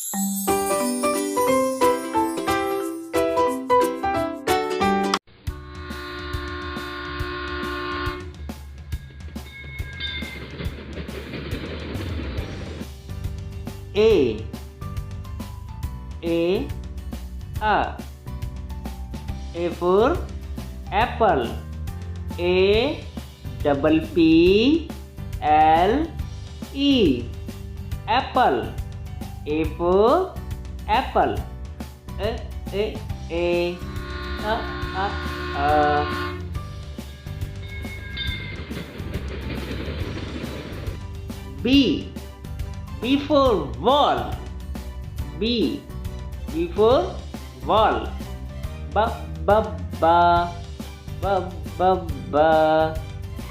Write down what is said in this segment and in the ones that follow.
A for apple. A double P L E apple. A for apple. A B for ball. B for ball. Ba.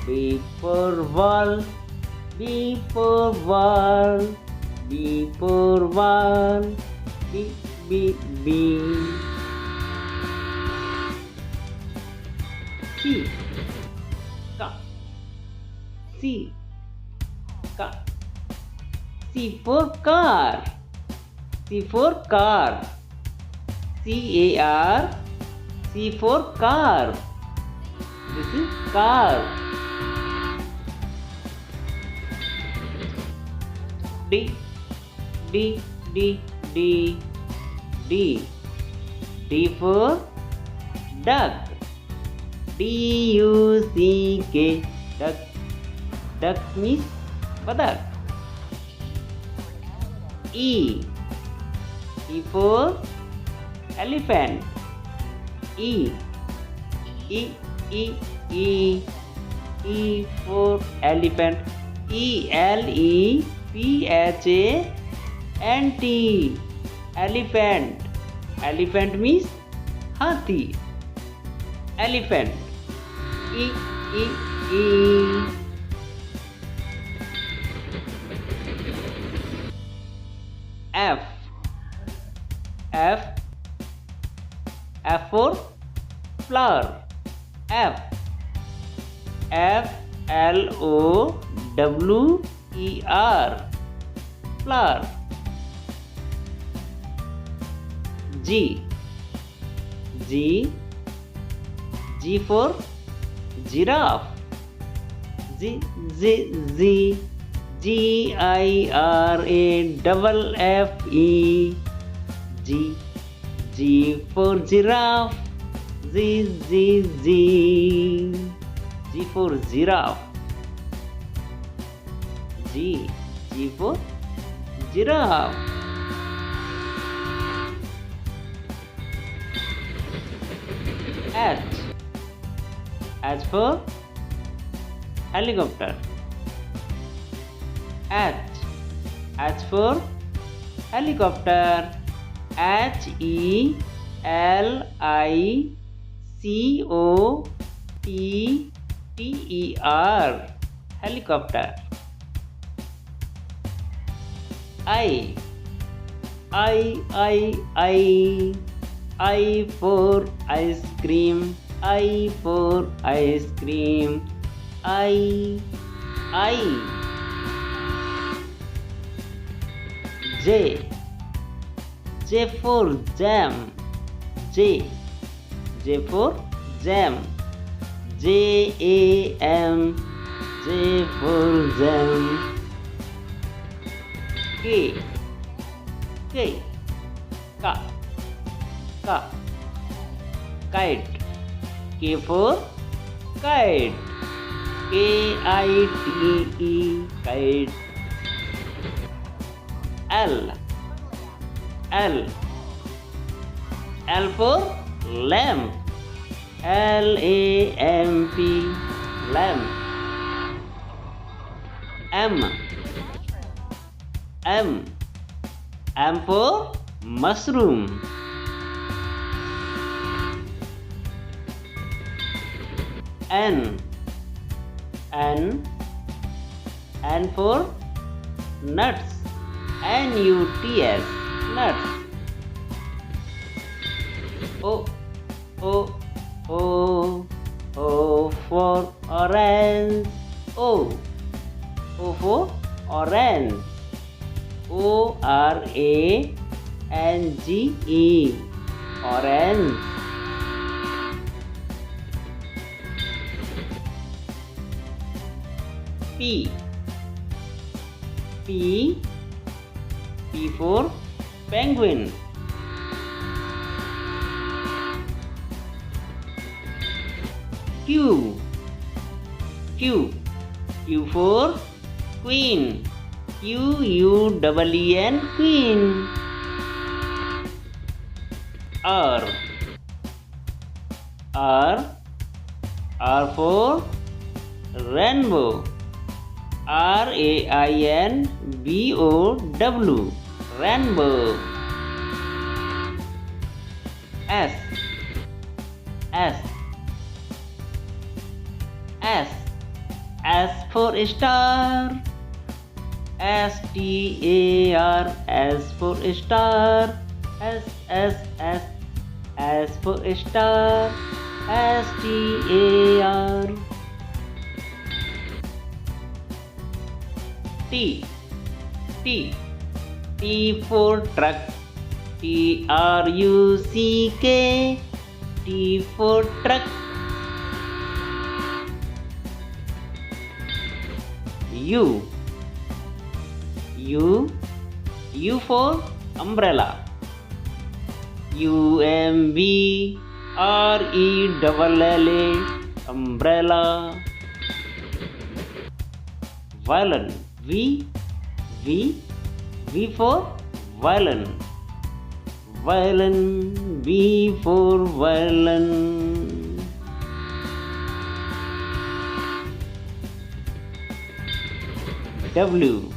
B for ball. B for ball. B for ball. B. C for car. C for car. C-A-R. C for car. This is car. D for duck. D-U-C-K. Duck means badak. E for elephant. E for elephant. ELEPHANT. Elephant means hathi. Elephant. E F for flower. FLOWER flower. G for giraffe. GIRAFFE. G for giraffe. G for giraffe. G for giraffe. H for helicopter. H for helicopter. HELICOPTER helicopter. I for ice cream. I for ice cream. I J for jam. J for jam. JAM. J for jam. K kite. K for kite. KITE kite. L for lamp. LAMP lamp. M for mushroom. N for nuts. NUTS nuts. O for orange. O for orange. ORANGE NGE, orange. P for penguin. Q for queen. QUEEN, queen. R for rainbow. RAINBOW, rainbow. S for star. STAR, S for star. S for star. STAR. T for truck. TRUCK, T for truck. U for umbrella. UMBRELLA, umbrella. Violin. V for violin. V for violin. W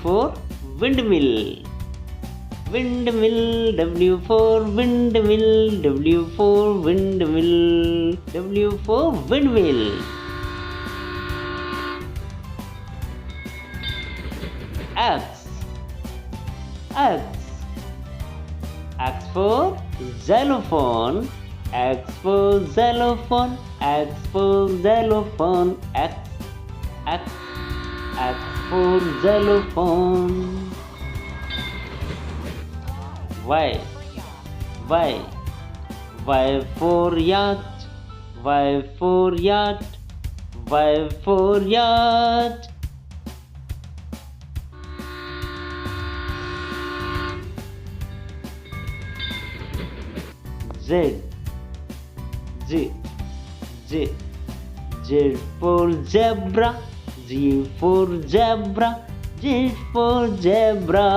for windmill. W for windmill. W for windmill. W for windmill. X for xylophone. X for xylophone. X for xylophone. X for xylophone. Y for yacht. Y for yacht. Y for yacht. Z for zebra. Z for zebra. Z for zebra.